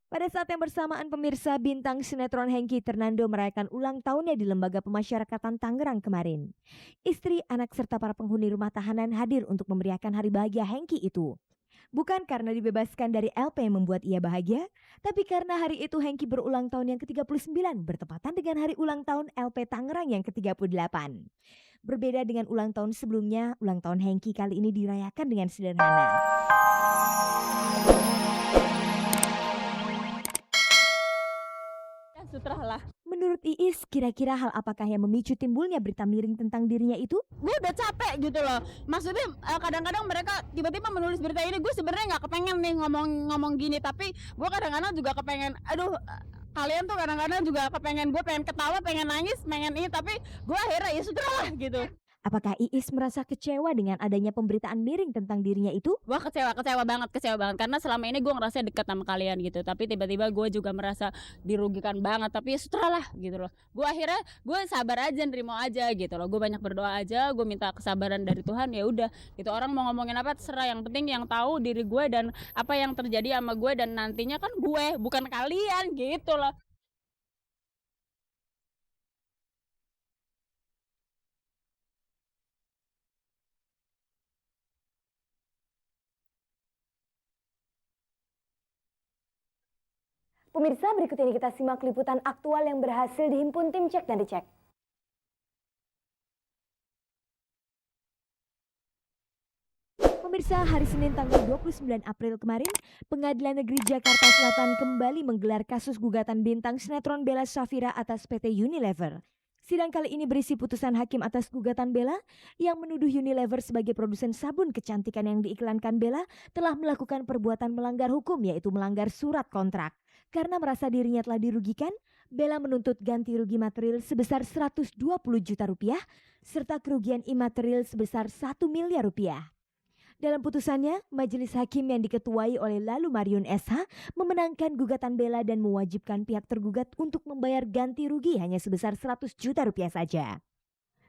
Pada saat yang bersamaan pemirsa, bintang sinetron Hengky Ternando merayakan ulang tahunnya di Lembaga Pemasyarakatan Tangerang kemarin. Istri, anak serta para penghuni rumah tahanan hadir untuk memeriahkan hari bahagia Hengky itu. Bukan karena dibebaskan dari LP yang membuat ia bahagia, tapi karena hari itu Hengky berulang tahun yang ke-39 bertepatan dengan hari ulang tahun LP Tangerang yang ke-38. Berbeda dengan ulang tahun sebelumnya, ulang tahun Hengky kali ini dirayakan dengan sederhana. Sutra lah. Menurut Iis, kira-kira hal apakah yang memicu timbulnya berita miring tentang dirinya itu? Gue udah capek gitu loh. Maksudnya kadang-kadang mereka tiba-tiba menulis berita ini. Gue sebenarnya nggak kepengen nih ngomong gini, tapi gue kadang-kadang juga kepengen. Kalian tuh kadang-kadang juga kepengen, gue pengen ketawa, pengen nangis, pengen ini, tapi gue akhirnya ya sudah lah gitu. Apakah Iis merasa kecewa dengan adanya pemberitaan miring tentang dirinya itu? Gue kecewa banget karena selama ini gue ngerasa dekat sama kalian gitu, tapi tiba-tiba gue juga merasa dirugikan banget, tapi ya sudah lah gitu loh. Gue akhirnya gue sabar aja, nerima aja gitu loh. Gue banyak berdoa aja, gue minta kesabaran dari Tuhan, ya udah gitu. Orang mau ngomongin apa terserah, yang penting yang tahu diri gue dan apa yang terjadi sama gue, dan nantinya kan gue bukan kalian gitu loh. Pemirsa, berikut ini kita simak liputan aktual yang berhasil dihimpun tim Cek dan Dicek. Pemirsa, hari Senin tanggal 29 April kemarin, Pengadilan Negeri Jakarta Selatan kembali menggelar kasus gugatan bintang sinetron Bella Shafira atas PT Unilever. Sidang kali ini berisi putusan hakim atas gugatan Bella yang menuduh Unilever sebagai produsen sabun kecantikan yang diiklankan Bella telah melakukan perbuatan melanggar hukum, yaitu melanggar surat kontrak. Karena merasa dirinya telah dirugikan, Bella menuntut ganti rugi material sebesar 120 juta rupiah serta kerugian imaterial sebesar 1 miliar rupiah. Dalam putusannya, majelis hakim yang diketuai oleh Lalu Mariun SH memenangkan gugatan Bella dan mewajibkan pihak tergugat untuk membayar ganti rugi hanya sebesar 100 juta rupiah saja.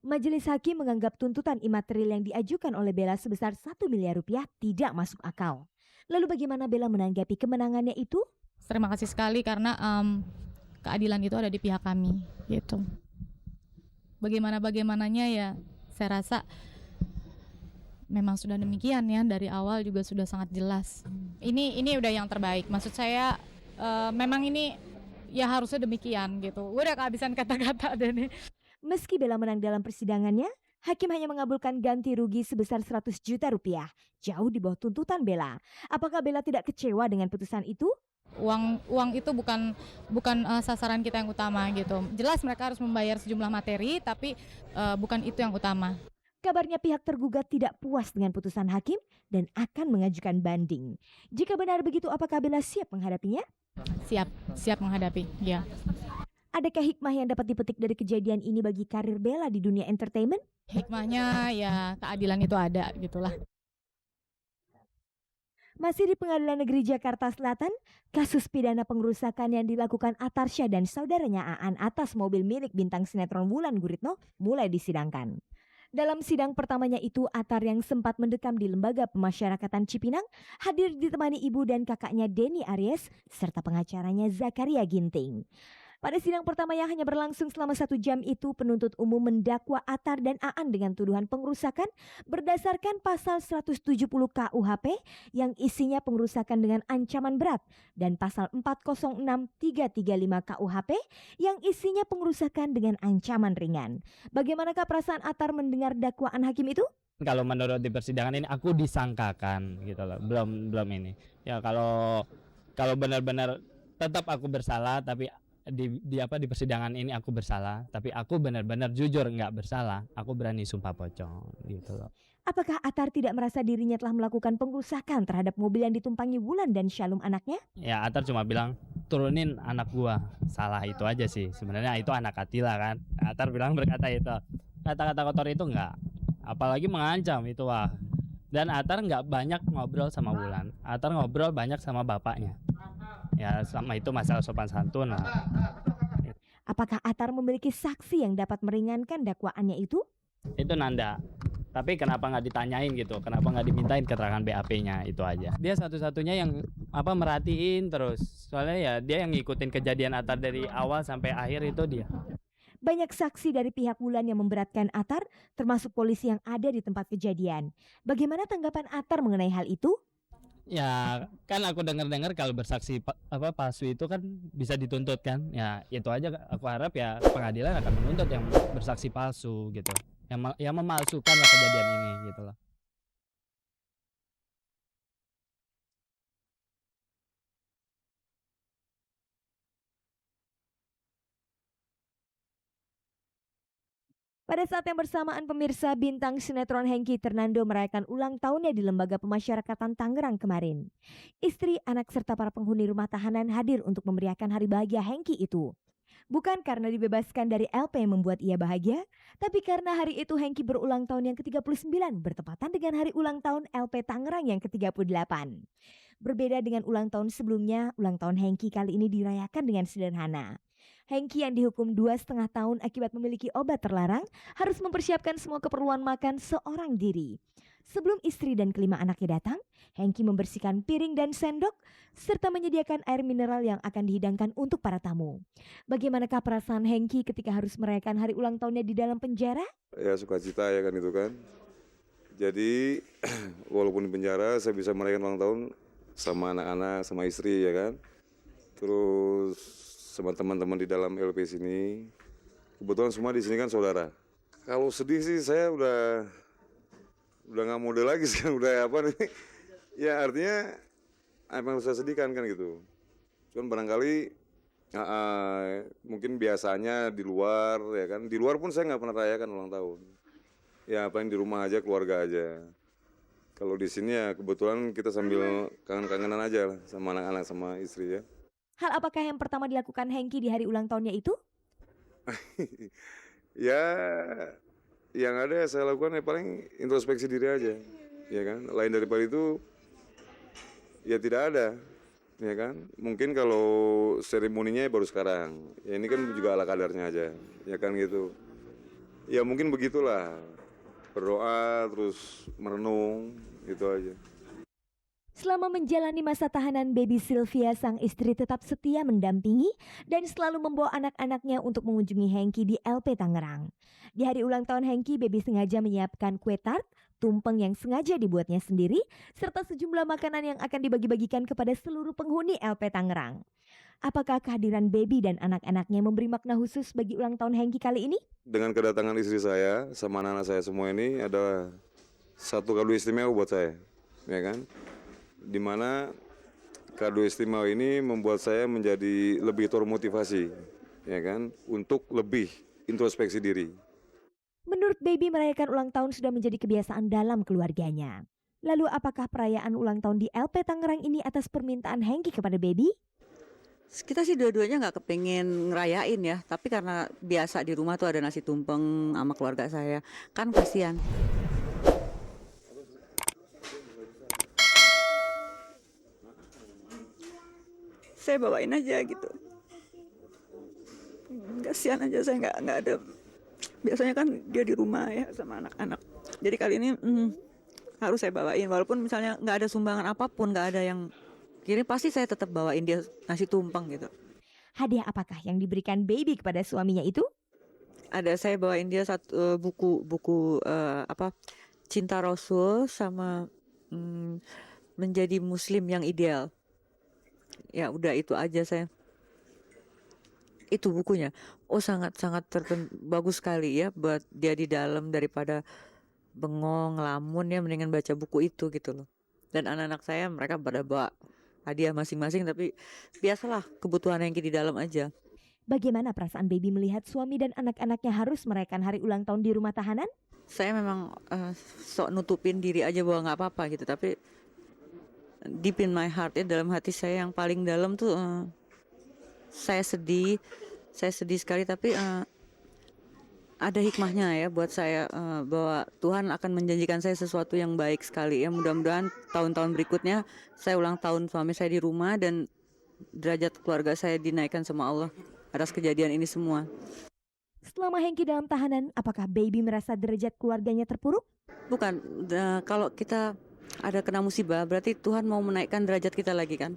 Majelis hakim menganggap tuntutan imaterial yang diajukan oleh Bella sebesar 1 miliar rupiah tidak masuk akal. Lalu bagaimana Bella menanggapi kemenangannya itu? Terima kasih sekali karena keadilan itu ada di pihak kami gitu. Bagaimananya ya saya rasa memang sudah demikian ya, dari awal juga sudah sangat jelas. Ini udah yang terbaik. Maksud saya memang ini ya harusnya demikian gitu. Udah kehabisan kata-kata deh nih. Meski Bella menang dalam persidangannya, hakim hanya mengabulkan ganti rugi sebesar 100 juta rupiah, jauh di bawah tuntutan Bella. Apakah Bella tidak kecewa dengan putusan itu? Uang itu bukan sasaran kita yang utama gitu. Jelas mereka harus membayar sejumlah materi, tapi bukan itu yang utama. Kabarnya pihak tergugat tidak puas dengan putusan hakim dan akan mengajukan banding. Jika benar begitu, apakah Bella siap menghadapinya? Siap menghadapi, ya. Adakah hikmah yang dapat dipetik dari kejadian ini bagi karir Bella di dunia entertainment? Hikmahnya ya keadilan itu ada gitulah. Masih di Pengadilan Negeri Jakarta Selatan, kasus pidana pengerusakan yang dilakukan Atarsya dan saudaranya Aan atas mobil milik bintang sinetron Wulan Guritno mulai disidangkan. Dalam sidang pertamanya itu, Atar yang sempat mendekam di Lembaga Pemasyarakatan Cipinang hadir ditemani ibu dan kakaknya Denny Aries serta pengacaranya Zakaria Ginting. Pada sidang pertama yang hanya berlangsung selama 1 jam itu, penuntut umum mendakwa Atar dan Aan dengan tuduhan pengerusakan berdasarkan pasal 170 KUHP yang isinya pengerusakan dengan ancaman berat dan pasal 406335 KUHP yang isinya pengerusakan dengan ancaman ringan. Bagaimanakah perasaan Atar mendengar dakwaan hakim itu? Kalau menurut di persidangan ini aku disangkakan gitu loh, belum ini. Ya kalau benar-benar tetap aku bersalah, tapi di persidangan ini aku bersalah, tapi aku benar-benar jujur nggak bersalah, aku berani sumpah pocong gitu loh. Apakah Atar tidak merasa dirinya telah melakukan pengerusakan terhadap mobil yang ditumpangi Wulan dan Shalom anaknya? Ya Atar cuma bilang turunin anak gua, salah itu aja sih. Sebenarnya itu anak Atila kan. Atar bilang berkata itu, kata-kata kotor itu nggak, apalagi mengancam itu wah. Dan Atar nggak banyak ngobrol sama Wulan, Atar ngobrol banyak sama bapaknya. Ya sama itu masalah sopan santun lah. Apakah Atar memiliki saksi yang dapat meringankan dakwaannya itu? Itu Nanda Tapi kenapa nggak ditanyain gitu? Kenapa nggak dimintain keterangan BAP-nya, itu aja. Dia satu-satunya yang merhatiin terus. Soalnya ya dia yang ngikutin kejadian Atar dari awal sampai akhir, itu dia. Banyak saksi dari pihak Wulan yang memberatkan Atar, termasuk polisi yang ada di tempat kejadian. Bagaimana tanggapan Atar mengenai hal itu? Ya kan aku dengar-dengar kalau bersaksi palsu itu kan bisa dituntut kan. Ya itu aja aku harap ya pengadilan akan menuntut yang bersaksi palsu gitu. Yang memalsukan lah kejadian ini gitu loh. Pada saat yang bersamaan pemirsa, bintang sinetron Hengky Ternando merayakan ulang tahunnya di Lembaga Pemasyarakatan Tangerang kemarin. Istri, anak serta para penghuni rumah tahanan hadir untuk memeriahkan hari bahagia Hengky itu. Bukan karena dibebaskan dari LP yang membuat ia bahagia, tapi karena hari itu Hengky berulang tahun yang ke-39 bertepatan dengan hari ulang tahun LP Tangerang yang ke-38. Berbeda dengan ulang tahun sebelumnya, ulang tahun Hengky kali ini dirayakan dengan sederhana. Hengky yang dihukum 2,5 tahun akibat memiliki obat terlarang harus mempersiapkan semua keperluan makan seorang diri. Sebelum istri dan kelima anaknya datang, Hengky membersihkan piring dan sendok serta menyediakan air mineral yang akan dihidangkan untuk para tamu. Bagaimanakah perasaan Hengky ketika harus merayakan hari ulang tahunnya di dalam penjara? Ya sukacita ya kan itu kan. Jadi walaupun di penjara saya bisa merayakan ulang tahun sama anak-anak, sama istri ya kan. Terus sama teman-teman di dalam LP sini. Kebetulan semua di sini kan saudara. Kalau sedih sih saya udah nggak mode lagi sih, udah apa nih? Ya artinya apa yang saya sedihkan kan gitu. Cuman barangkali mungkin biasanya di luar ya kan. Di luar pun saya nggak pernah rayakan ulang tahun. Ya paling di rumah aja, keluarga aja. Kalau di sini ya kebetulan kita sambil kangen-kangenan aja lah sama anak-anak sama istri ya. Hal apakah yang pertama dilakukan Hengky di hari ulang tahunnya itu? Ya yang ada saya lakukan ya paling introspeksi diri aja, ya kan. Lain daripada itu ya tidak ada, ya kan. Mungkin kalau seremoninya baru sekarang, ya ini kan juga ala kadarnya aja, ya kan gitu. Ya mungkin begitulah, berdoa terus merenung, gitu aja. Selama menjalani masa tahanan, Baby Sylvia sang istri tetap setia mendampingi dan selalu membawa anak-anaknya untuk mengunjungi Hengky di LP Tangerang. Di hari ulang tahun Hengky, Baby sengaja menyiapkan kue tart, tumpeng yang sengaja dibuatnya sendiri, serta sejumlah makanan yang akan dibagi-bagikan kepada seluruh penghuni LP Tangerang. Apakah kehadiran Baby dan anak-anaknya memberi makna khusus bagi ulang tahun Hengky kali ini? Dengan kedatangan istri saya sama anak-anak saya semua ini adalah satu kado istimewa buat saya, ya kan. Dimana kado istimewa ini membuat saya menjadi lebih termotivasi, ya kan, untuk lebih introspeksi diri. Menurut Baby, merayakan ulang tahun sudah menjadi kebiasaan dalam keluarganya. Lalu apakah perayaan ulang tahun di LP Tangerang ini atas permintaan Hengky kepada Baby? Kita sih dua-duanya nggak kepengen ngerayain ya, tapi karena biasa di rumah tuh ada nasi tumpeng sama keluarga saya, kan kasihan. Saya bawain aja gitu. Kasihan aja, saya nggak ada. Biasanya kan dia di rumah ya sama anak-anak. Jadi kali ini harus saya bawain, walaupun misalnya nggak ada sumbangan apapun, nggak ada yang kirim, pasti saya tetap bawain dia nasi tumpeng gitu. Hadiah apakah yang diberikan Baby kepada suaminya itu? Ada, saya bawain dia satu buku Cinta Rasul sama Menjadi Muslim yang Ideal. Ya udah itu aja saya. Itu bukunya. Oh sangat bagus sekali ya buat dia di dalam, daripada bengong ngelamun ya, mendingan baca buku itu gitu loh. Dan anak-anak saya mereka pada bawa hadiah masing-masing, tapi biasalah kebutuhan yang di dalam aja. Bagaimana perasaan Baby melihat suami dan anak-anaknya harus merayakan hari ulang tahun di rumah tahanan? Saya memang sok nutupin diri aja bahwa nggak apa-apa gitu, tapi deep in my heart ya, dalam hati saya yang paling dalam tuh saya sedih sekali, tapi ada hikmahnya ya buat saya, bahwa Tuhan akan menjanjikan saya sesuatu yang baik sekali ya. Mudah-mudahan tahun-tahun berikutnya saya ulang tahun suami saya di rumah dan derajat keluarga saya dinaikkan sama Allah atas kejadian ini semua. Selama Hengki dalam tahanan, apakah Baby merasa derajat keluarganya terpuruk? Bukan, kalau kita ada kena musibah, berarti Tuhan mau menaikkan derajat kita lagi kan?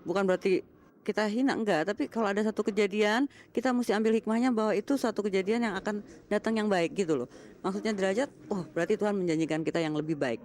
Bukan berarti kita hina, enggak. Tapi kalau ada satu kejadian, kita mesti ambil hikmahnya bahwa itu satu kejadian yang akan datang yang baik gitu loh. Maksudnya derajat, oh berarti Tuhan menjanjikan kita yang lebih baik.